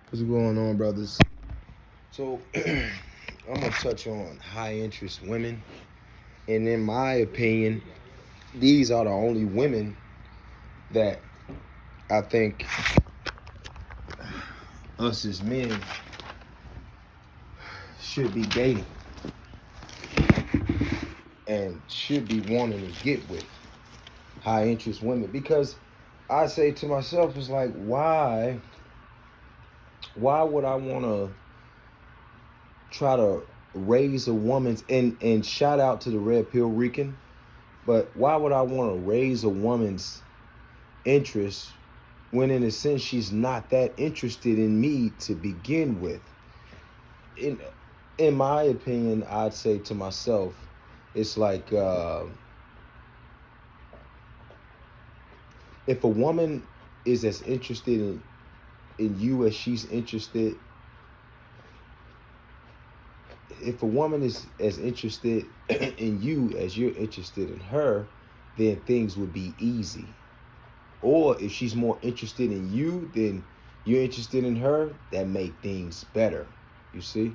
What's going on, brothers? So, I'm gonna touch on high interest women, and in my opinion, these are the only women that I think us as men should be dating and should be wanting to get with high interest women because I say to myself, it's like, why would I want to try to raise a woman's and shout out to the Red Pill Rican, but why would I want to raise a woman's interest when in a sense she's not that interested in me to begin with? In my opinion, I'd say to myself, it's like if a woman is as interested in you as she's interested, if a woman is as interested in you as you're interested in her, then things would be easy. Or if she's more interested in you than you're interested in her, that make things better. You see?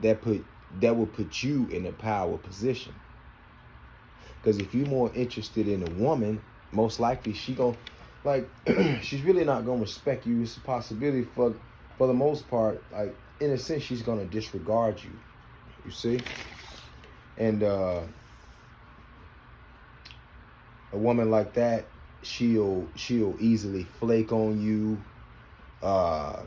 That put that will put you in a power position. Because if you're more interested in a woman, most likely she gon' like she's really not gonna respect you. It's a possibility for the most part, like in a sense she's gonna disregard you. You see? And a woman like that, she'll easily flake on you, uh,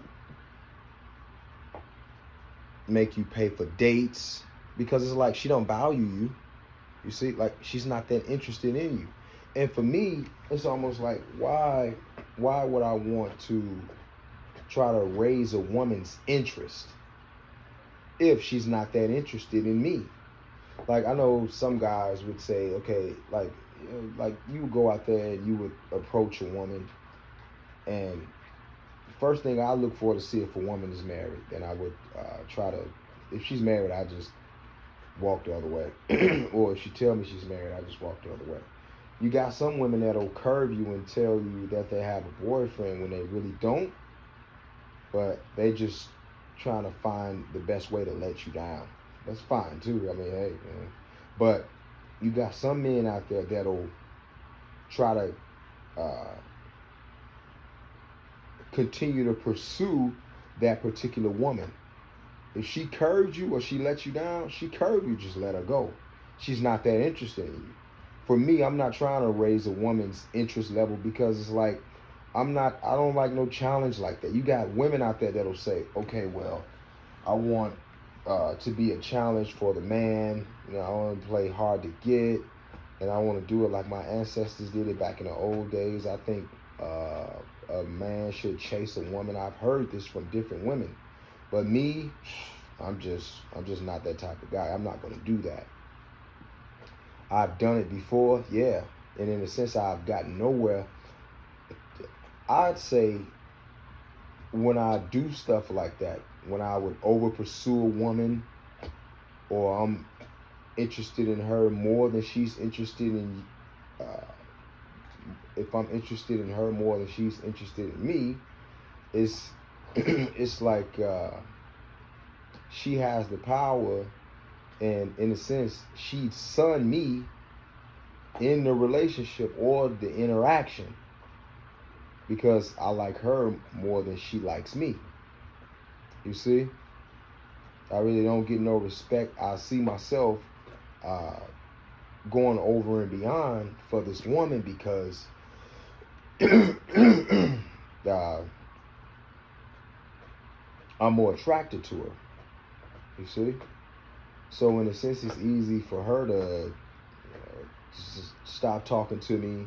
make you pay for dates because it's like she don't value you. You see, like she's not that interested in you. And for me, it's almost like why would I want to try to raise a woman's interest if she's not that interested in me? Like I know some guys would say, okay, like like you would go out there and you would approach a woman, and first thing I look for to see if a woman is married, then I would try to, if she's married, I just walk the other way, or if she tell me she's married, I just walk the other way. You got some women that'll curve you and tell you that they have a boyfriend when they really don't, but they just trying to find the best way to let you down. That's fine too. I mean, hey, man. But you got some men out there that'll try to uh, continue to pursue that particular woman. If she curved you or she let you down, she curved you, just let her go. She's not that interested in you. For me, I'm not trying to raise a woman's interest level because it's like I don't like no challenge like that. You got women out there that'll say, okay, well, I want to be a challenge for the man. You know, I want to play hard to get, and I want to do it like my ancestors did it back in the old days. I think a man should chase a woman. I've heard this from different women, but me, I'm just not that type of guy. I'm not gonna do that. I've done it before, yeah, and in a sense, I've gotten nowhere. I'd say when I do stuff like that, when I would over pursue a woman, or I'm interested in her more than she's interested in, uh, if I'm interested in her more than she's interested in me, it's it's like she has the power, and in a sense, she'd son me in the relationship or the interaction because I like her more than she likes me. You see, I really don't get no respect. I see myself uh, going over and beyond for this woman because uh, I'm more attracted to her. You see, so in a sense, it's easy for her to just stop talking to me.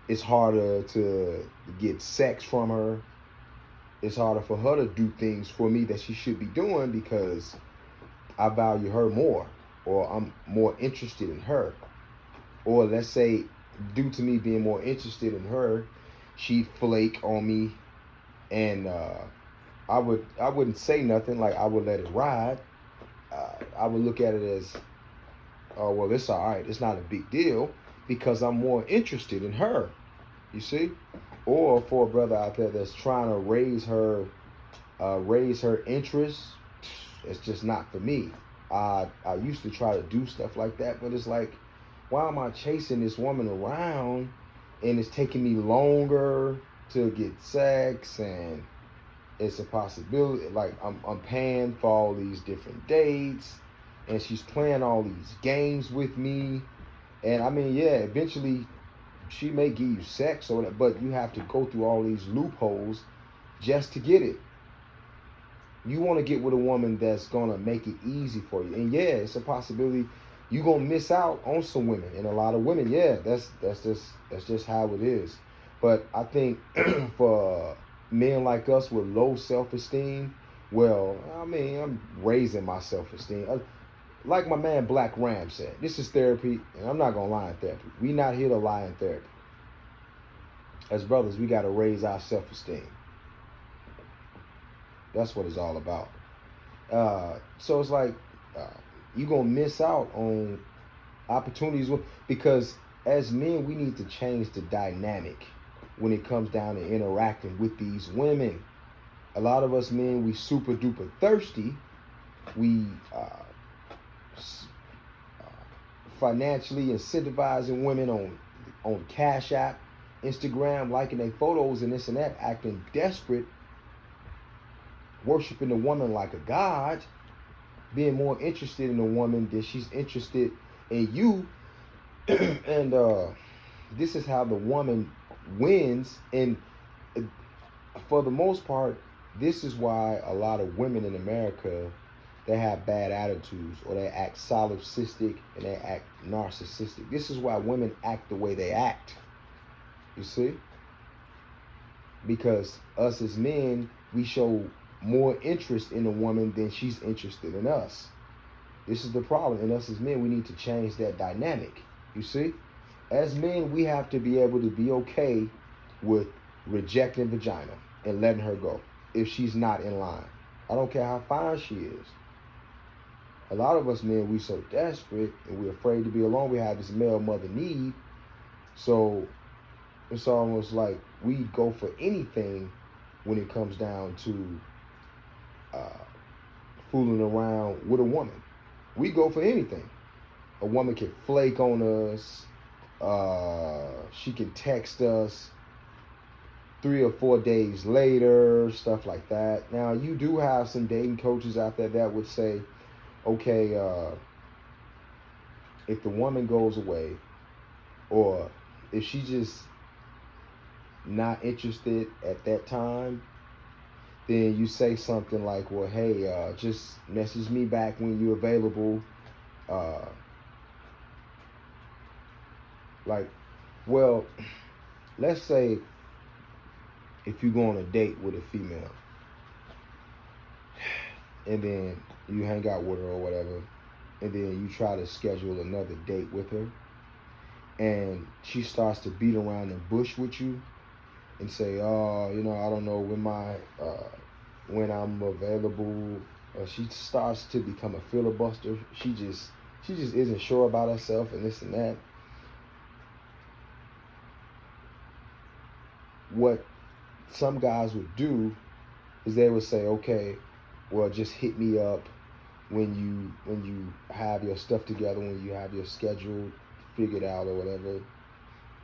It's harder to get sex from her. It's harder for her to do things for me that she should be doing because I value her more, or I'm more interested in her. Or let's say, due to me being more interested in her, she'd flake on me, and I wouldn't say nothing. Like I would let it ride. I would look at it as, oh well, it's all right. It's not a big deal because I'm more interested in her. You see, or for a brother out there that's trying to raise her interest, it's just not for me. I used to try to do stuff like that, but it's like, why am I chasing this woman around and it's taking me longer to get sex, and it's a possibility, like I'm paying for all these different dates and she's playing all these games with me. And I mean, yeah, eventually she may give you sex or whatever, but you have to go through all these loopholes just to get it. You want to get with a woman that's gonna make it easy for you. And yeah, it's a possibility you're gonna miss out on some women. And a lot of women, yeah, that's just how it is. But I think for men like us with low self-esteem, well, I mean, I'm raising my self-esteem. Like my man Black Ram said, this is therapy, and I'm not gonna lie in therapy. We not here to lie in therapy. As brothers, we gotta raise our self-esteem. That's what it's all about. So it's like you're gonna miss out on opportunities because as men, we need to change the dynamic when it comes down to interacting with these women. A lot of us men, we super duper thirsty. We financially incentivizing women on Cash App, Instagram, liking their photos and this and that, acting desperate, worshiping the woman like a god, being more interested in a woman than she's interested in you. And this is how the woman wins. And for the most part, this is why a lot of women in America, they have bad attitudes, or they act solipsistic and they act narcissistic. This is why women act the way they act. You see? Because us as men, we show more interest in a woman than she's interested in us. This is the problem. And us as men, we need to change that dynamic. You see? As men, we have to be able to be okay with rejecting vagina and letting her go if she's not in line. I don't care how fine she is. A lot of us men, we so desperate and we're afraid to be alone. We have this male mother need. So it's almost like we go for anything when it comes down to fooling around with a woman. We go for anything. A woman can flake on us. She can text us 3 or 4 days later, stuff like that. Now, you do have some dating coaches out there that would say, okay, if the woman goes away, or if she's just not interested at that time, then you say something like, well, hey, just message me back when you're available. Well, let's say if you go on a date with a female and then you hang out with her or whatever, and then you try to schedule another date with her, and she starts to beat around the bush with you and say, oh, I don't know when I'm available. She starts to become a filibuster. She just isn't sure about herself and this and that. What some guys would do is they would say, okay, well, just hit me up when you have your stuff together, when you have your schedule figured out or whatever.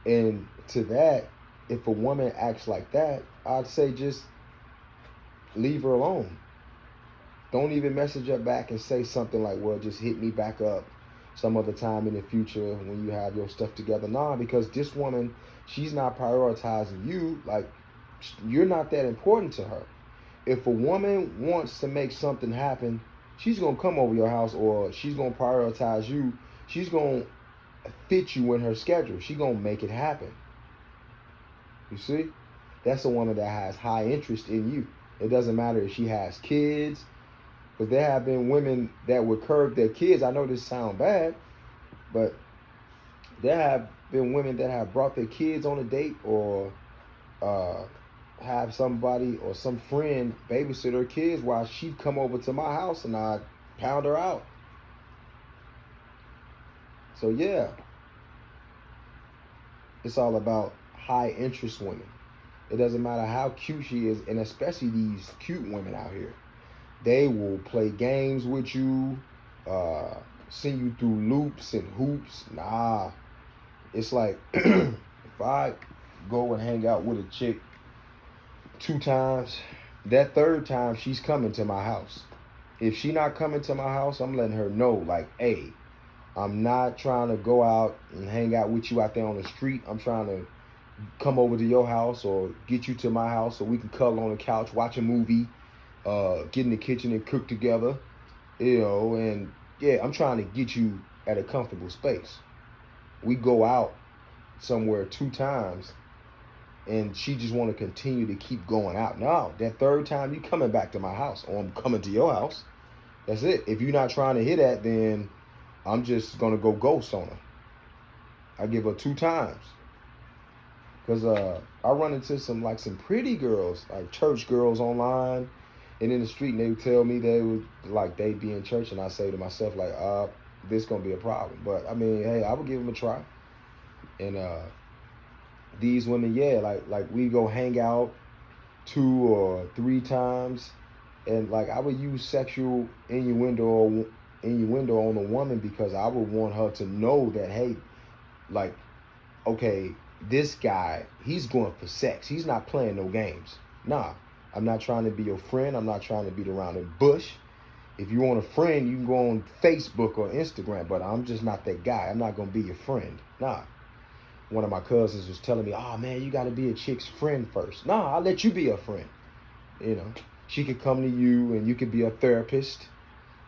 And to that, if a woman acts like that, I'd say just leave her alone. Don't even message her back and say something like, well, just hit me back up some other time in the future when you have your stuff together. Nah, because this woman, she's not prioritizing you. Like, you're not that important to her. If a woman wants to make something happen, she's going to come over your house, or she's going to prioritize you. She's going to fit you in her schedule. She's going to make it happen. You see? That's a woman that has high interest in you. It doesn't matter if she has kids, because there have been women that would curb their kids. I know this sounds bad, but there have been women that have brought their kids on a date, or have somebody or some friend babysit her kids while she'd come over to my house and I'd pound her out. So yeah, it's all about high interest women. It doesn't matter how cute she is, and especially these cute women out here. They will play games with you, send you through loops and hoops. Nah, it's like if I go and hang out with a chick 2 times, that third time she's coming to my house. If she not coming to my house, I'm letting her know, like, hey, I'm not trying to go out and hang out with you out there on the street. I'm trying to come over to your house or get you to my house so we can cuddle on the couch, watch a movie, get in the kitchen and cook together, and yeah, I'm trying to get you at a comfortable space. We go out somewhere 2 times and she just want to continue to keep going out. No, that third time you coming back to my house or I'm coming to your house. That's it. If you're not trying to hit that, then I'm just going to go ghost on her. I give her 2 times. Because I run into some pretty girls, like church girls online and in the street, and they would tell me they'd be in church, and I say to myself, like, this going to be a problem. But, I mean, hey, I would give them a try. And these women, yeah, like we go hang out 2 or 3 times, and like I would use sexual innuendo on a woman because I would want her to know that, hey, like, okay, this guy, he's going for sex. He's not playing no games. Nah, I'm not trying to be your friend. I'm not trying to beat around the bush. If you want a friend, you can go on Facebook or Instagram, but I'm just not that guy. I'm not going to be your friend. Nah. One of my cousins was telling me, oh, man, you got to be a chick's friend first. Nah, I'll let you be a friend. She could come to you and you could be a therapist.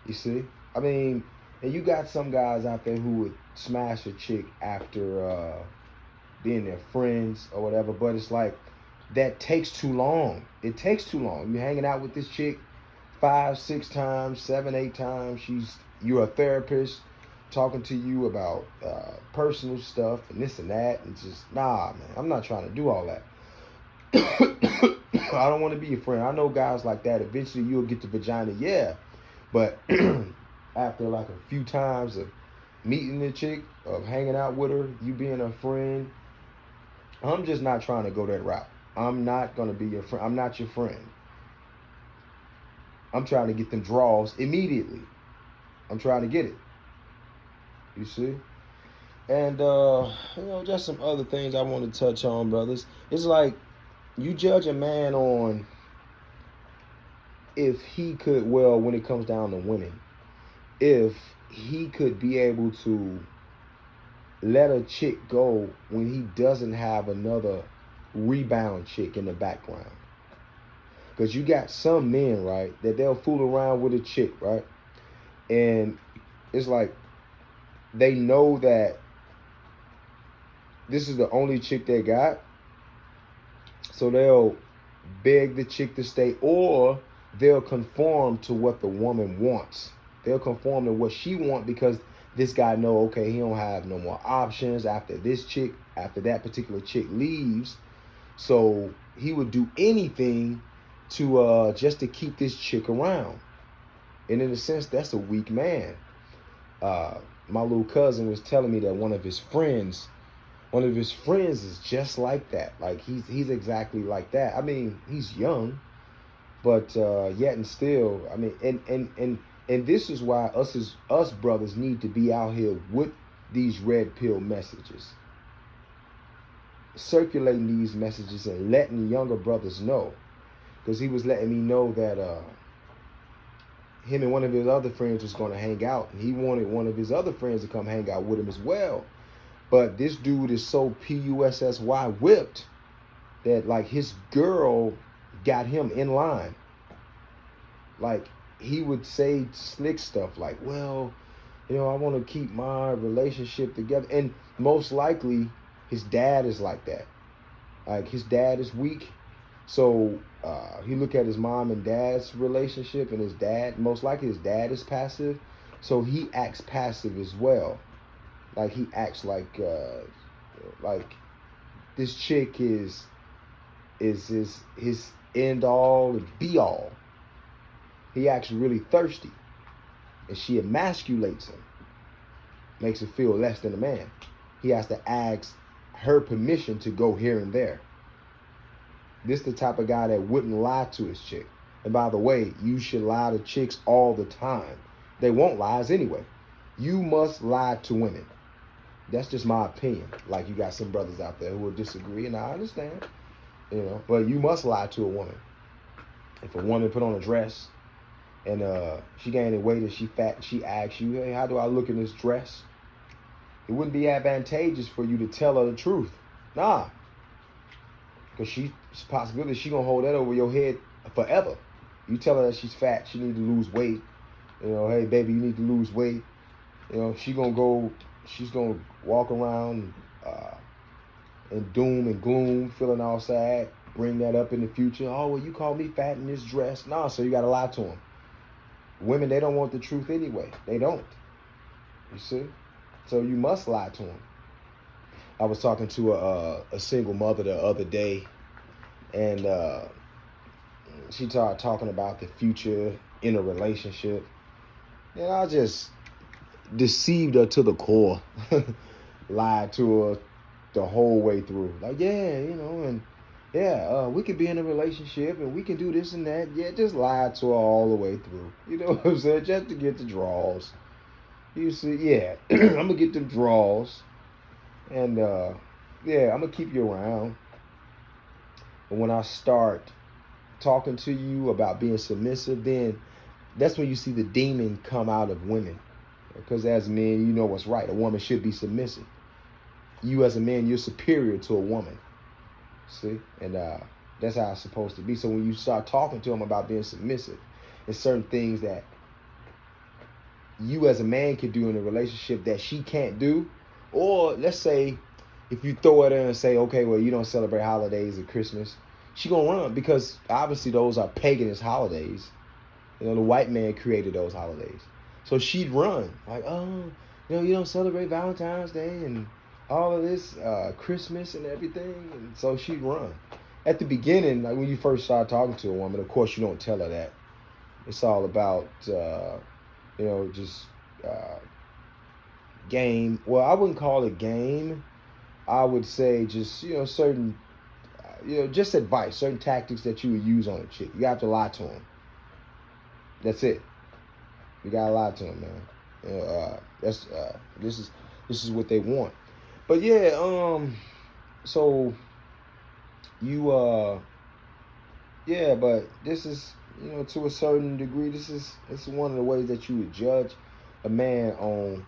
You see? I mean, and you got some guys out there who would smash a chick after being their friends or whatever, but it's like that takes too long. It takes too long. You're hanging out with this chick 5, 6 times, 7, 8 times. You're a therapist talking to you about personal stuff and this and that, and just nah, man. I'm not trying to do all that. I don't want to be your friend. I know guys like that. Eventually, you'll get the vagina, yeah, but after like a few times of meeting the chick, of hanging out with her, you being a friend, I'm just not trying to go that route. I'm not going to be your friend. I'm not your friend. I'm trying to get them draws immediately. I'm trying to get it. You see? And, just some other things I want to touch on, brothers. It's like you judge a man on if he could, well, when it comes down to women, if he could be able to let a chick go when he doesn't have another rebound chick in the background. Because you got some men, right, that they'll fool around with a chick, right? And it's like they know that this is the only chick they got. So they'll beg the chick to stay, or they'll conform to what the woman wants. They'll conform to what she wants because this guy know, okay, he don't have no more options after that particular chick leaves. So he would do anything to just to keep this chick around. And in a sense, that's a weak man. My little cousin was telling me that one of his friends is just like that. Like he's exactly like that. I mean, he's young, but yet and still, I mean, and this is why us brothers need to be out here with these red pill messages, circulating these messages and letting younger brothers know. Because he was letting me know that him and one of his other friends was going to hang out, and he wanted one of his other friends to come hang out with him as well. But this dude is so PUSSY whipped that like his girl got him in line. Like he would say slick stuff like, well, I want to keep my relationship together. And most likely his dad is like that. Like his dad is weak. So he look at his mom and dad's relationship, and most likely his dad is passive. So he acts passive as well. Like he acts like this chick is his end all and be all. He acts really thirsty, and she emasculates him, makes him feel less than a man. He has to ask her permission to go here and there. This the type of guy that wouldn't lie to his chick. And by the way, you should lie to chicks all the time. They won't lies anyway. You must lie to women. That's just my opinion. Like, you got some brothers out there who will disagree, and I understand, but you must lie to a woman. If a woman put on a dress and she gaining weight and she fat, and she asks you, hey, how do I look in this dress? It wouldn't be advantageous for you to tell her the truth. Nah. Because it's a possibility she going to hold that over your head forever. You tell her that she's fat, she need to lose weight. Hey, baby, you need to lose weight. She's going to walk around in doom and gloom, feeling all sad. Bring that up in the future. Oh, well, you called me fat in this dress. No, so you got to lie to them. Women, they don't want the truth anyway. They don't. You see? So you must lie to them. I was talking to a single mother the other day, and she started talking about the future in a relationship. And I just deceived her to the core. Lied to her the whole way through. Like, we could be in a relationship and we can do this and that. Yeah, just lied to her all the way through. You know what I'm saying? Just to get the draws. You see, yeah, I'm going to get them draws. And, I'm going to keep you around. But when I start talking to you about being submissive, then that's when you see the demon come out of women. Because as men, you know what's right. A woman should be submissive. You as a man, you're superior to a woman. See? And that's how it's supposed to be. So when you start talking to them about being submissive, there's certain things that you as a man can do in a relationship that she can't do. Or let's say if you throw it in and say, okay, well, you don't celebrate holidays at Christmas, she gonna run because obviously those are paganist holidays. The white man created those holidays. So she'd run like, oh, you don't celebrate Valentine's Day and all of this Christmas and everything. And so she'd run. At the beginning, like when you first start talking to a woman, of course you don't tell her that. It's all about, just game. Well, I wouldn't call it game. I would say just, certain, just advice, certain tactics that you would use on a chick. You have to lie to them. That's it. You gotta lie to them, man. This is what they want. But yeah, so you but this is, to a certain degree, it's one of the ways that you would judge a man on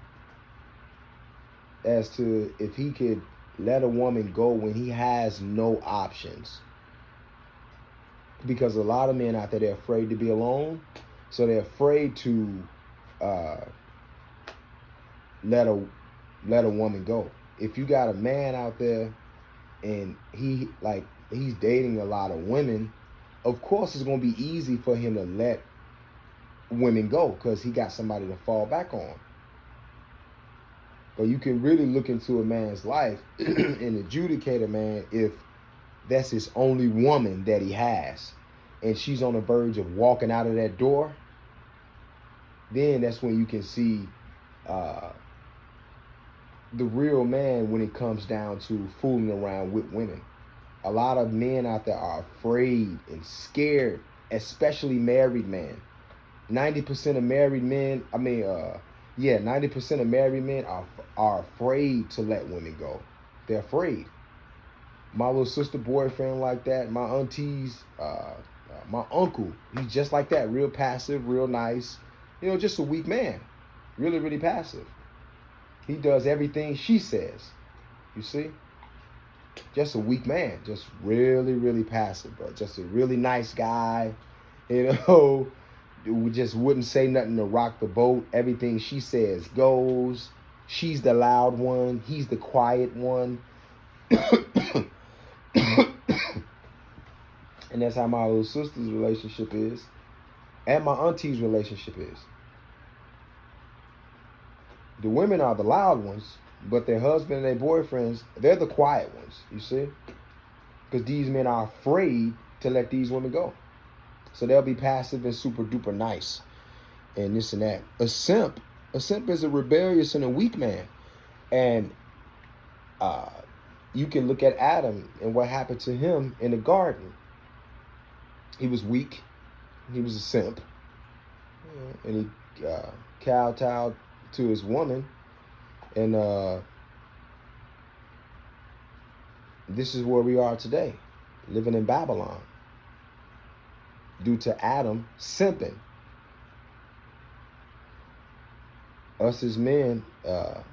as to if he could let a woman go when he has no options. Because a lot of men out there, they're afraid to be alone. So they're afraid to let a woman go. If you got a man out there and he's dating a lot of women, of course it's going to be easy for him to let women go because he got somebody to fall back on. But you can really look into a man's life and adjudicate a man if that's his only woman that he has and she's on the verge of walking out of that door. Then that's when you can see the real man when it comes down to fooling around with women. A lot of men out there are afraid and scared, especially married men. 90% of married men, 90% of married men are afraid to let women go. They're afraid. My little sister boyfriend like that. My aunties, my uncle, he's just like that. Real passive, real nice. Just a weak man. Really, really passive. He does everything she says. You see? Just a weak man. Just really, really passive, bro. Just a really nice guy. Who just wouldn't say nothing to rock the boat. Everything she says goes. She's the loud one. He's the quiet one. And that's how my little sister's relationship is. And my auntie's relationship is. The women are the loud ones, but their husband and their boyfriends, they're the quiet ones, you see? Because these men are afraid to let these women go. So they'll be passive and super duper nice and this and that. A simp is a rebellious and a weak man. And you can look at Adam and what happened to him in the garden. He was weak. He was a simp. And he kowtowed to his woman. And this is where we are today, living in Babylon, due to Adam simping. Us as men, it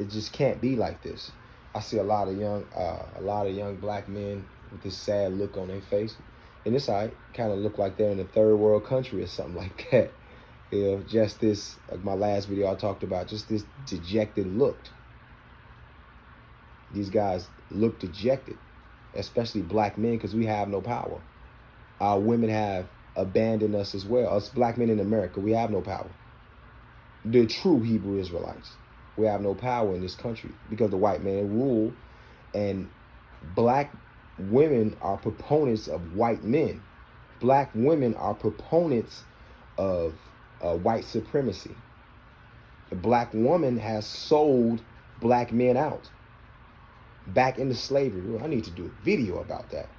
just can't be like this. I see a lot of young black men with this sad look on their face, and it's kind of look like they're in a third world country or something like that. You know, just this, like my last video I talked about, just this dejected look. These guys look dejected, especially black men, because we have no power. Our women have abandoned us as well. Us black men in America, we have no power. The true Hebrew Israelites, we have no power in this country because the white man rule, and black women are proponents of white men. Black women are proponents of white supremacy. The black woman has sold black men out back into slavery. I need to do a video about that.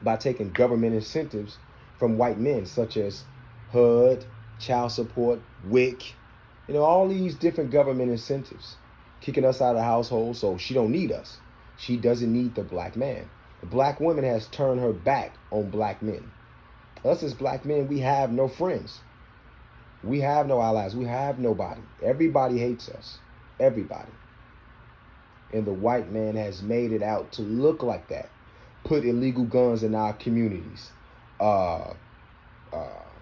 By taking government incentives from white men, such as HUD, child support, WIC, you know, all these different government incentives, kicking us out of the household so she don't need us. She doesn't need the black man. The black woman has turned her back on black men. Us as black men, we have no friends. We have no allies. We have nobody. Everybody hates us. Everybody. And the white man has made it out to look like that. Put illegal guns in our communities.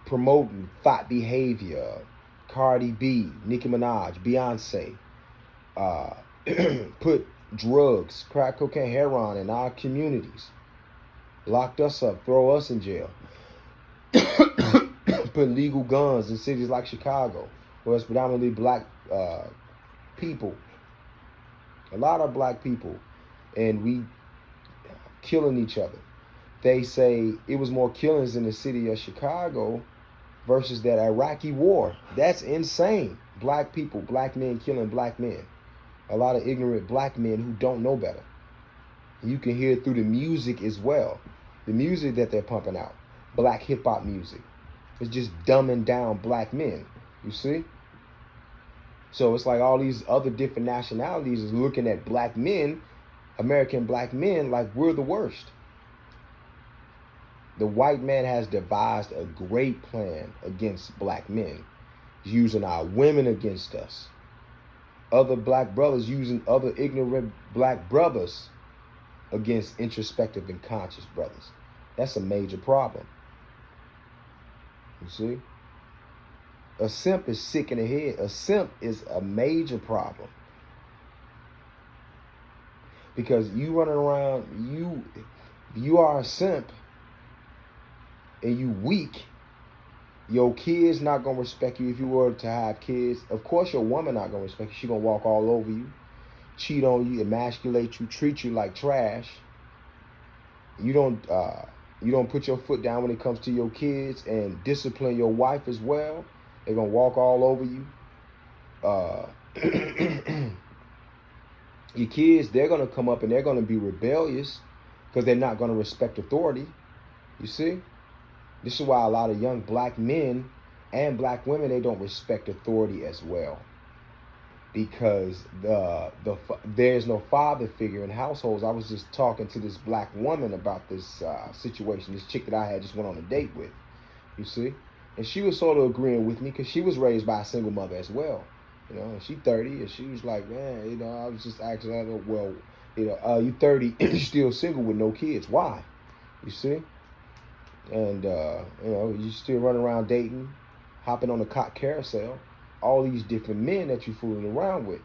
Promoting thought behavior. Cardi B, Nicki Minaj, Beyonce. Put drugs, crack cocaine, heroin in our communities. Locked us up, throw us in jail. Put legal guns in cities like Chicago, where it's predominantly black people. A lot of black people, and we killing each other. They say it was more killings in the city of Chicago versus that Iraqi war. That's insane. Black people, black men killing black men. A lot of ignorant black men who don't know better. You can hear it through the music as well. The music that they're pumping out. Black hip hop music. It's just dumbing down black men. You see? So it's like all these other different nationalities is looking at black men, American black men, like we're the worst. The white man has devised a great plan against black men, using our women against us. Other black brothers using other ignorant black brothers against introspective and conscious brothers. That's a major problem. You see? A simp is sick in the head. A simp is a major problem. Because you running around, you are a simp and you weak, your kids not going to respect you if you were to have kids. Of course, your woman not going to respect you. She going to walk all over you, cheat on you, emasculate you, treat you like trash. You don't put your foot down when it comes to your kids and discipline your wife as well. They're going to walk all over you. Your kids, they're going to come up and they're going to be rebellious because they're not going to respect authority. You see? This is why a lot of young black men and black women, they don't respect authority as well. Because there's no father figure in households. I was just talking to this black woman about this situation, this chick that I had just went on a date with, you see? And she was sort of agreeing with me because she was raised by a single mother as well. You know, and she's 30, and she was like, man, you know, I was just asking her, well, you know, you 30, you're still single with no kids. Why? You see? And, you know, you still running around dating, hopping on the cock carousel. All these different men that you're fooling around with.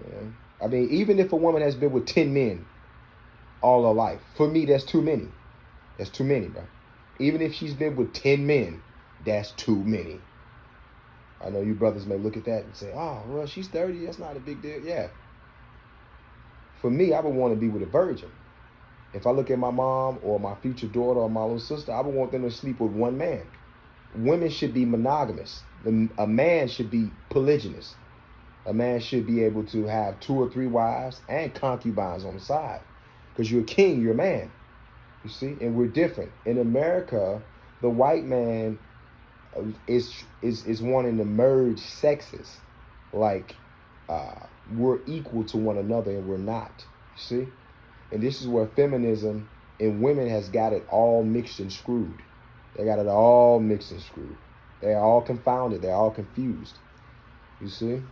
You know? I mean, even if a woman has been with 10 men all her life, for me, that's too many. That's too many, bro. Even if she's been with 10 men, that's too many. I know you brothers may look at that and say, oh, well, she's 30. That's not a big deal. Yeah. For me, I would want to be with a virgin. If I look at my mom or my future daughter or my little sister, I would want them to sleep with one man. Women should be monogamous. A man should be polygynous. A man should be able to have 2 or 3 wives and concubines on the side. Because you're a king, you're a man. You see? And we're different. In America, the white man is wanting to merge sexes. Like we're equal to one another and we're not. You see? And this is where feminism in women has got it all mixed and screwed. They got it all mixed and screwed. They're all confounded. They're all confused. You see?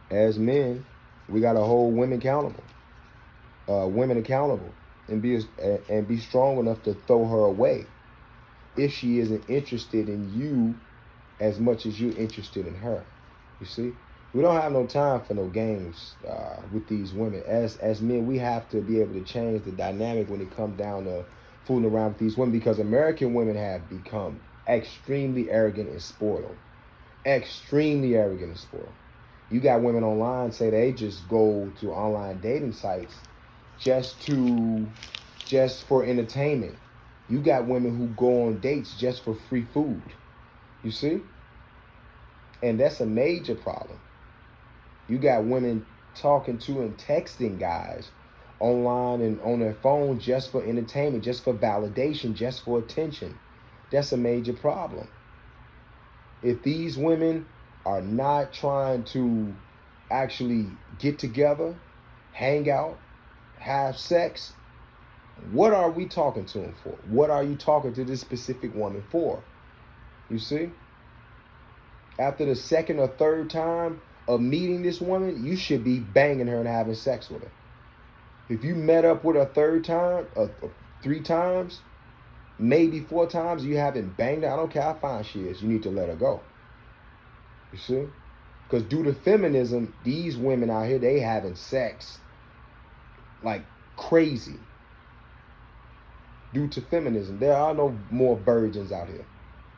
As men, we got to hold women accountable. And be strong enough to throw her away if she isn't interested in you as much as you're interested in her. You see? We don't have no time for no games with these women. As men, we have to be able to change the dynamic when it comes down to fooling around with these women, because American women have become extremely arrogant and spoiled. Extremely arrogant and spoiled. You got women online say they just go to online dating sites just for entertainment. You got women who go on dates just for free food. You see? And that's a major problem. You got women talking to and texting guys online and on their phone just for entertainment, just for validation, just for attention. That's a major problem. If these women are not trying to actually get together, hang out, have sex, what are we talking to them for? What are you talking to this specific woman for? You see? After the second or third time of meeting this woman, you should be banging her and having sex with her. If you met up with her third time, 3 times, maybe 4 times, you haven't banged her, I don't care how fine she is, you need to let her go. You see? Because due to feminism, these women out here, they having sex like crazy. Due to feminism, there are no more virgins out here.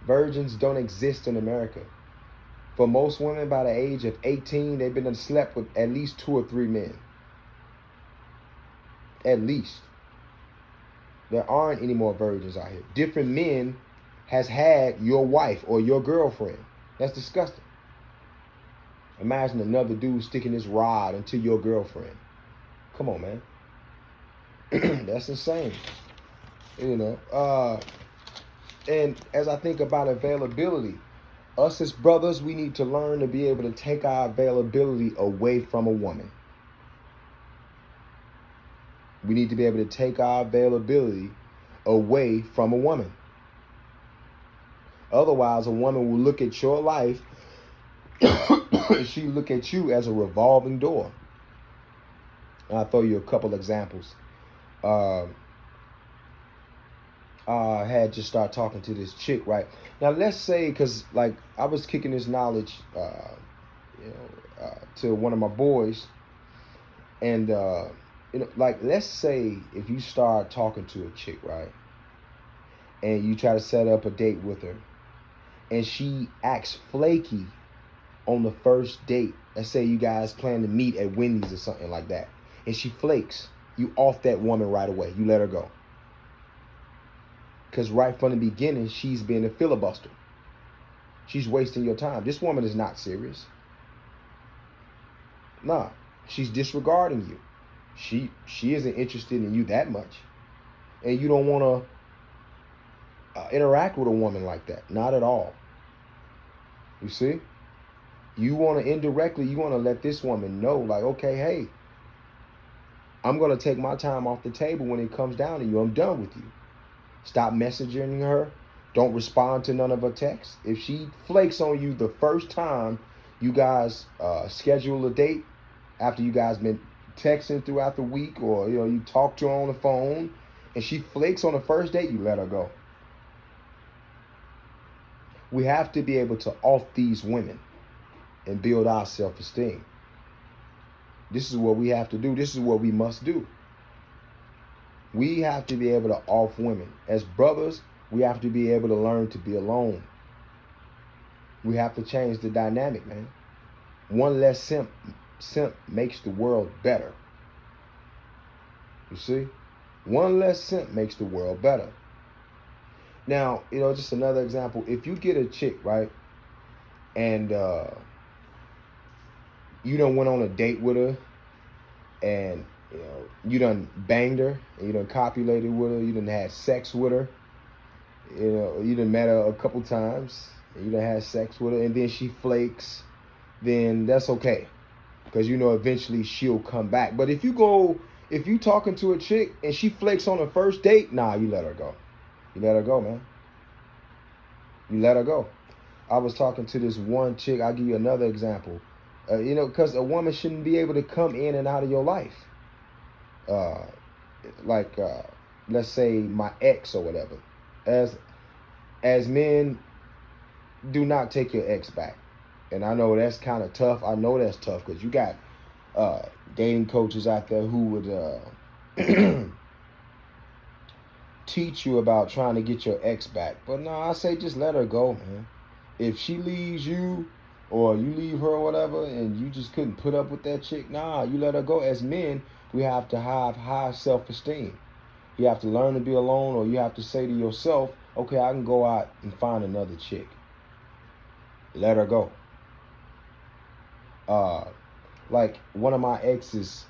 Virgins don't exist in America. For most women by the age of 18, they've been slept with at least 2 or 3 men. At least. There aren't any more virgins out here. Different men has had your wife or your girlfriend. That's disgusting. Imagine another dude sticking his rod into your girlfriend. Come on, man. That's insane. You know. And as I think about availability, us as brothers, we need to learn to be able to take our availability away from a woman. We need to be able to take our availability away from a woman. Otherwise, a woman will look at your life she look at you as a revolving door. And I'll throw you a couple examples. I had just started talking to this chick, right? Now, let's say, because like I was kicking this knowledge to one of my boys. And, like, let's say if you start talking to a chick, right? And you try to set up a date with her. And she acts flaky on the first date. Let's say you guys plan to meet at Wendy's or something like that. And she flakes. You off that woman right away. You let her go. Because right from the beginning, she's being a filibuster. She's wasting your time. This woman is not serious. Nah, she's disregarding you. She isn't interested in you that much. And you don't want to interact with a woman like that. Not at all. You see? You want to indirectly, you want to let this woman know, like, okay, hey, I'm going to take my time off the table when it comes down to you. I'm done with you. Stop messaging her. Don't respond to none of her texts. If she flakes on you the first time you guys schedule a date, after you guys been texting throughout the week, or you talk to her on the phone, and she flakes on the first date, you let her go. We have to be able to off these women and build our self-esteem. This is what we have to do. This is what we must do. We have to be able to off women. As brothers, we have to be able to learn to be alone. We have to change the dynamic, man. One less simp makes the world better. You see? One less simp makes the world better. Now, just another example. If you get a chick, right, and you done went on a date with her, and you know you done banged her, and you done copulated with her, you done had sex with her, you know, you done met her a couple times, and you done had sex with her, and then she flakes, then that's okay, because you know eventually she'll come back. But if you talking to a chick and she flakes on the first date, nah, you let her go. You let her go, man. You let her go. I was talking to this one chick. I'll give you another example. You know, because a woman shouldn't be able to come in and out of your life. Uh, like, let's say my ex or whatever. As men, do not take your ex back. And I know that's kind of tough. I know that's tough because you got uh, dating coaches out there who would teach you about trying to get your ex back. But no, I say just let her go, man. If she leaves you or you leave her or whatever and you just couldn't put up with that chick, nah, you let her go. As men, we have to have high self-esteem. You have to learn to be alone, or you have to say to yourself, okay, I can go out and find another chick. Let her go. Uh, like one of my exes,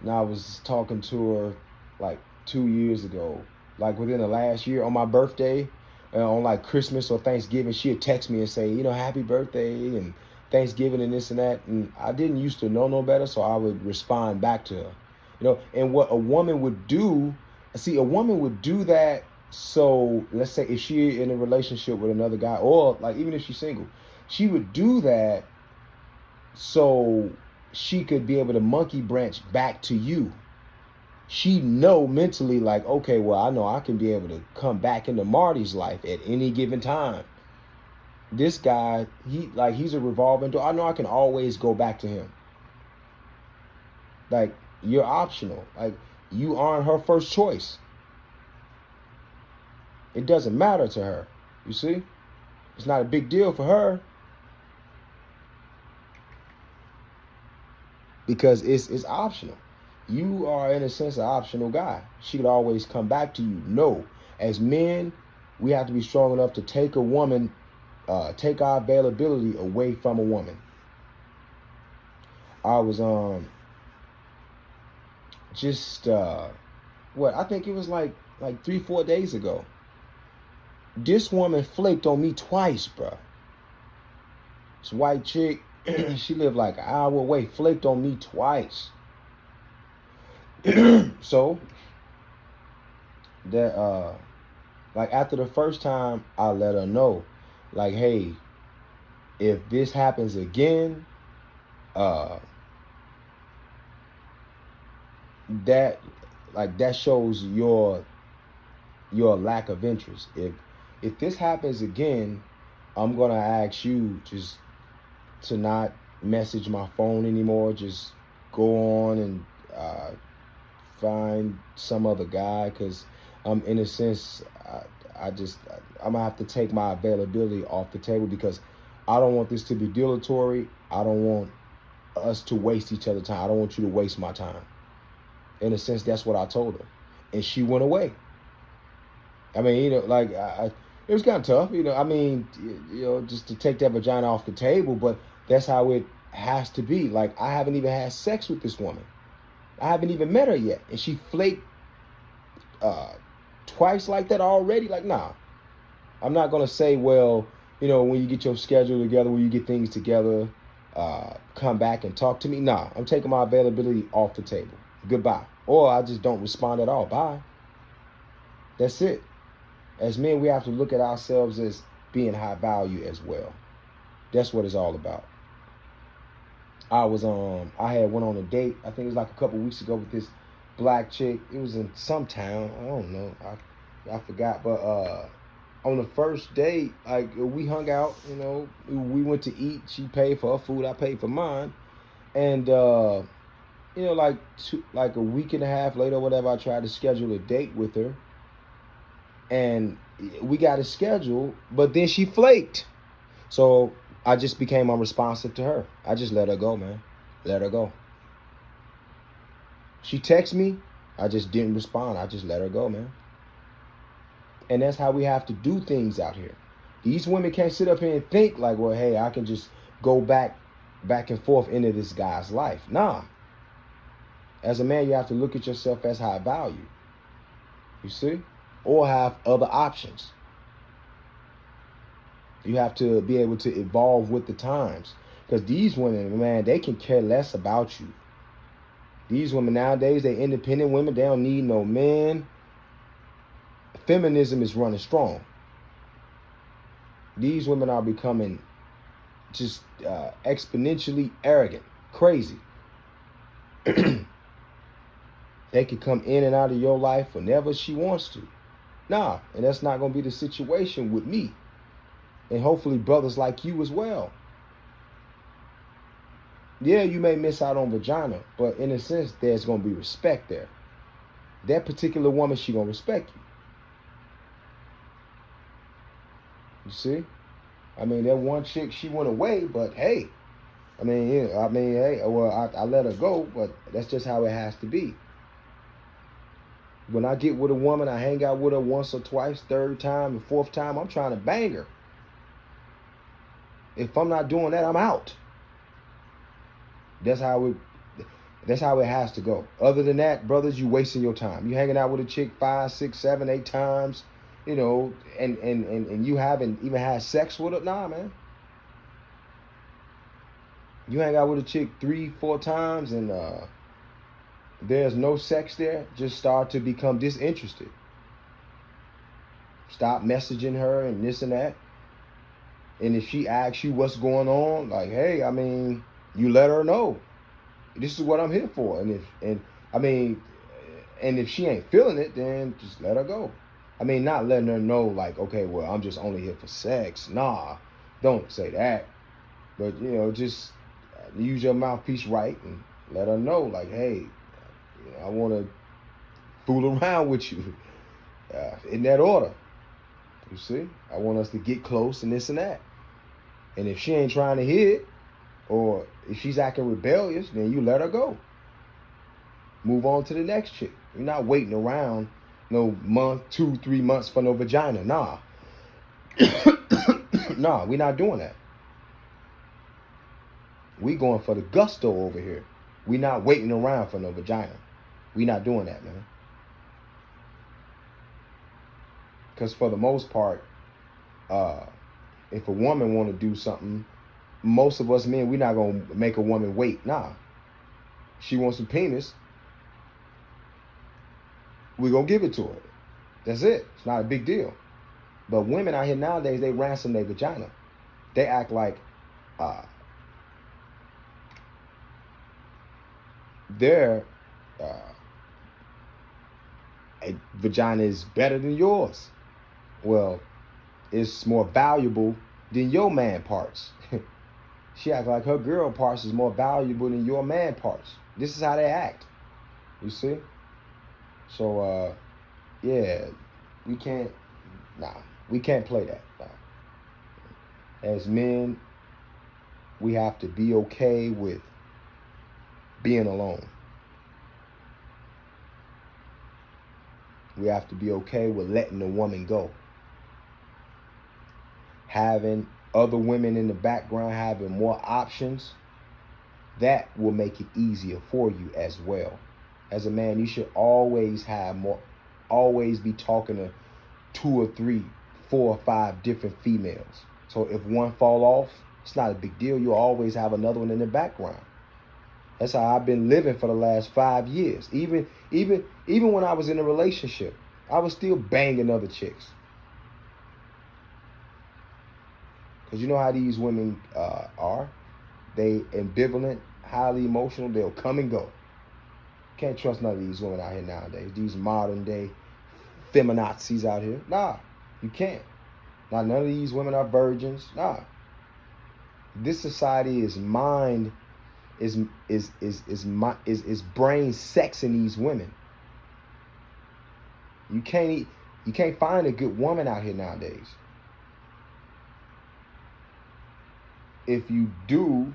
and I was talking to her like 2 years ago, like within the last year on my birthday, on like Christmas or Thanksgiving, she'd text me and say, you know, happy birthday and Thanksgiving and this and that. And I didn't used to know no better, so I would respond back to her. You know, and what a woman would do, see, a woman would do that. So let's say if she in a relationship with another guy, or like even if she's single, she would do that so she could be able to monkey branch back to you. She know mentally like, okay, well, I know I can be able to come back into Marty's life at any given time. This guy, he's a revolving door. I know I can always go back to him. Like, you're optional. Like, you aren't her first choice. It doesn't matter to her. You see? It's not a big deal for her. Because it's optional. You are, in a sense, an optional guy. She could always come back to you. No. As men, we have to be strong enough to take a woman, take our availability away from a woman. I was just I think it was like 3-4 days ago. This woman flaked on me twice, bro. This white chick, she lived like an hour away, flaked on me twice. So that like after the first time, I let her know, like, hey, if this happens again, that that shows your lack of interest. If this happens again, I'm gonna ask you just to not message my phone anymore. Just go on and find some other guy, because in a sense, I'm gonna have to take my availability off the table, because I don't want this to be dilatory. I don't want us to waste each other's time. I don't want you to waste my time. In a sense, that's what I told her, and she went away. I mean, you know, like it was kind of tough, you know. I mean, you know, just to take that vagina off the table, but that's how it has to be. Like, I haven't even had sex with this woman. I haven't even met her yet, and she flaked twice like that already. Like, nah, I'm not gonna say, well, you know, when you get your schedule together, when you get things together, come back and talk to me. Nah, I'm taking my availability off the table. Goodbye. Or I just don't respond at all. Bye. That's it. As men, we have to look at ourselves as being high value as well. That's what it's all about. I had went on a date, I think it was like a couple weeks ago, with this black chick. It was in some town, I don't know, I forgot. But on the first date, like, we hung out, you know, we went to eat. She paid for her food, I paid for mine. And you know, like a week and a half later or whatever, I tried to schedule a date with her, and we got a schedule, but then she flaked. So I just became unresponsive to her. I just let her go, man. Let her go. She texted me, I just didn't respond. I just let her go, man. And that's how we have to do things out here. These women can't sit up here and think like, well, hey, I can just go back back and forth into this guy's life. Nah. As a man, you have to look at yourself as high value. You see? Or have other options. You have to be able to evolve with the times. Because these women, man, they can care less about you. These women nowadays, they're independent women. They don't need no men. Feminism is running strong. These women are becoming just exponentially arrogant, crazy. They can come in and out of your life whenever she wants to. Nah, and that's not going to be the situation with me. And hopefully brothers like you as well. Yeah, you may miss out on vagina, but in a sense, there's going to be respect there. That particular woman, she going to respect you. You see? I mean, that one chick, she went away, but hey. Hey, well, I let her go, but that's just how it has to be. When I get with a woman, I hang out with her once or twice, third time, and fourth time, I'm trying to bang her. If I'm not doing that, I'm out. That's how it has to go. Other than that, brothers, you wasting your time. You hanging out with a chick 5, 6, 7, 8 times, you know, and you haven't even had sex with her. Nah, man. You hang out with a chick 3, 4 times and there's no sex there, just start to become disinterested. Stop messaging her and this and that. And if she asks you what's going on, like, hey, I mean, you let her know. This is what I'm here for. And if she ain't feeling it, then just let her go. I mean, not letting her know like, okay, well, I'm just only here for sex. Nah, don't say that. But, you know, just use your mouthpiece right and let her know like, hey, I want to fool around with you in that order. You see? I want us to get close and this and that. And if she ain't trying to hear it, or if she's acting rebellious, then you let her go. Move on to the next chick. You're not waiting around no month, 2, 3 months for no vagina. Nah. Nah, we're not doing that. We going for the gusto over here. We're not waiting around for no vagina. We're not doing that, man. Because for the most part, if a woman want to do something, most of us men, we're not going to make a woman wait. Nah. She wants some penis. We're going to give it to her. That's it. It's not a big deal. But women out here nowadays, they ransom their vagina. They act like their a vagina is better than yours. Well, it's more valuable than your man parts. She acts like her girl parts is more valuable than your man parts. This is how they act. You see? So, yeah, we can't play that. Nah. As men, we have to be okay with being alone. We have to be okay with letting the woman go. Having other women in the background, having more options, that will make it easier for you as well. As a man, you should always be talking to 2 or 3, 4 or 5 different females. So if one fall off, it's not a big deal. You'll always have another one in the background. That's how I've been living for the last 5 years. Even when I was in a relationship, I was still banging other chicks. Because you know how these women are. They ambivalent, highly emotional. They'll come and go. Can't trust none of these women out here nowadays. These modern day feminazis out here. Nah, you can't. None of these women are virgins. Nah. This society is brain sexing these women. You can't find a good woman out here nowadays. If you do,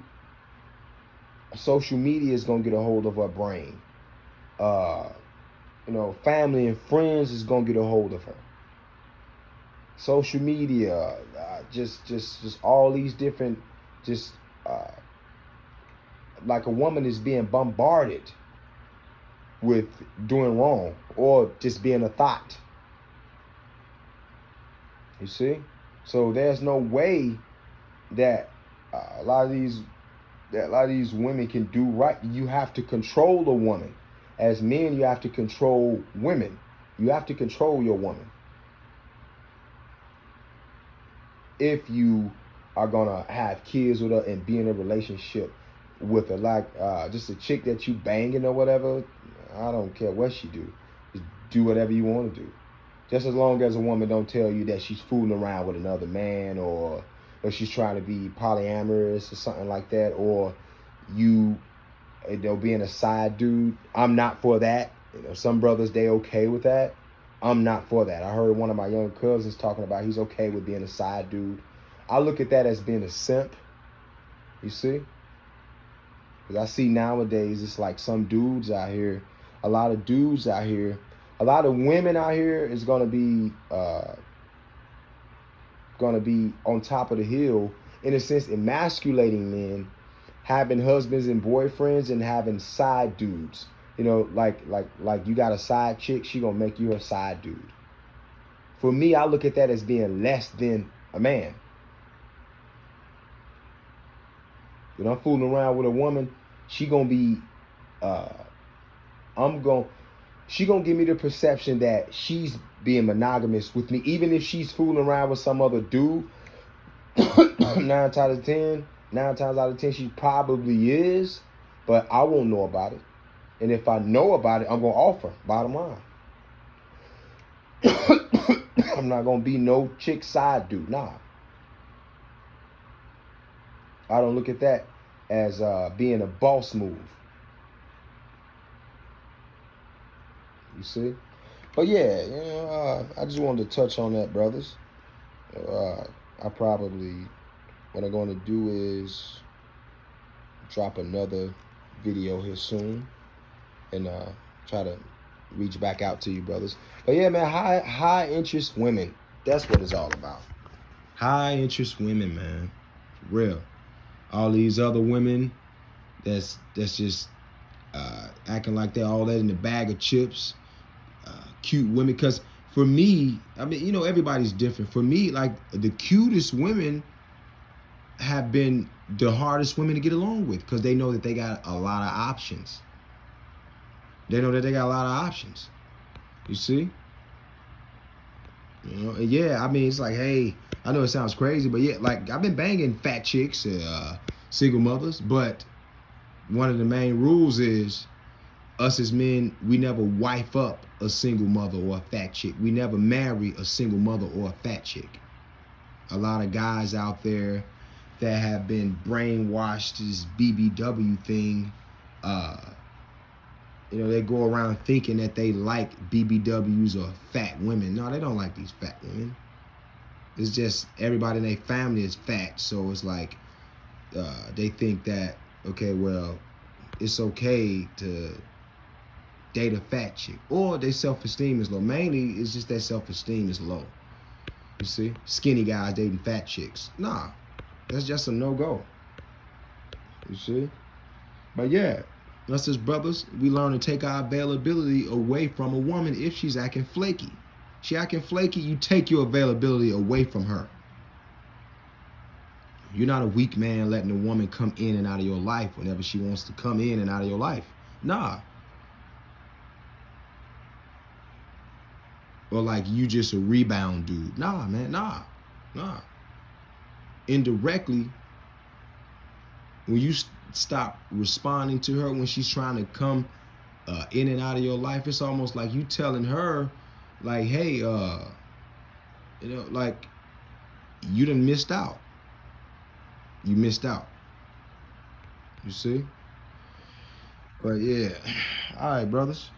social media is gonna get a hold of her brain. Family and friends is gonna get a hold of her. Social media, just all these different like a woman is being bombarded with doing wrong or just being a thought. You see? So there's no way that a lot of these women can do right. You have to control a woman. As men, you have to control women. You have to control your woman. If you are gonna have kids with her and be in a relationship with her, like just a chick that you banging or whatever, I don't care what she do. Just do whatever you want to do. Just as long as a woman don't tell you that she's fooling around with another man, or she's trying to be polyamorous or something like that, or you know, being a side dude. I'm not for that. You know, some brothers, they okay with that. I'm not for that. I heard one of my young cousins talking about he's okay with being a side dude. I look at that as being a simp. You see? Because I see nowadays it's like some dudes out here, a lot of dudes out here, a lot of women out here is gonna be on top of the hill, in a sense, emasculating men, having husbands and boyfriends and having side dudes. You know, like you got a side chick, she gonna make you a side dude. For me, I look at that as being less than a man. You know, I'm fooling around with a woman, she gonna be she gonna give me the perception that she's being monogamous with me, even if she's fooling around with some other dude. nine times out of ten, she probably is, but I won't know about it. And if I know about it, I'm gonna offer. Bottom line, I'm not gonna be no chick side dude. Nah, I don't look at that as being a boss move. You see? But yeah, you know, I just wanted to touch on that, brothers. I probably, what I'm going to do is drop another video here soon and try to reach back out to you, brothers. But yeah, man, high interest women. That's what it's all about. High interest women, man. For real. All these other women that's just acting like they're all that in the bag of chips. Cute women, because for me, I mean, you know, everybody's different. For me, like, the cutest women have been the hardest women to get along with, because they know that they got a lot of options. They know that they got a lot of options. You see? You know, yeah, I mean, it's like, hey, I know it sounds crazy, but yeah, like, I've been banging fat chicks, single mothers, but one of the main rules is, us as men, we never wife up a single mother or a fat chick. We never marry a single mother or a fat chick. A lot of guys out there that have been brainwashed, this BBW thing, you know, they go around thinking that they like BBWs or fat women. No, they don't like these fat women. It's just everybody in their family is fat, so it's like they think that, okay, well, it's okay to date a fat chick, or their self-esteem is low. Mainly, it's just that self-esteem is low. You see, skinny guys dating fat chicks. Nah, that's just a no-go. You see, but yeah, us as brothers, we learn to take our availability away from a woman if she's acting flaky. She acting flaky, you take your availability away from her. You're not a weak man letting a woman come in and out of your life whenever she wants to come in and out of your life. Nah. Or like you just a rebound dude. Nah, man, nah. Indirectly, when you stop responding to her when she's trying to come in and out of your life, it's almost like you telling her, like, hey, you know, like, you done missed out. You missed out. You see? But yeah, all right, brothers.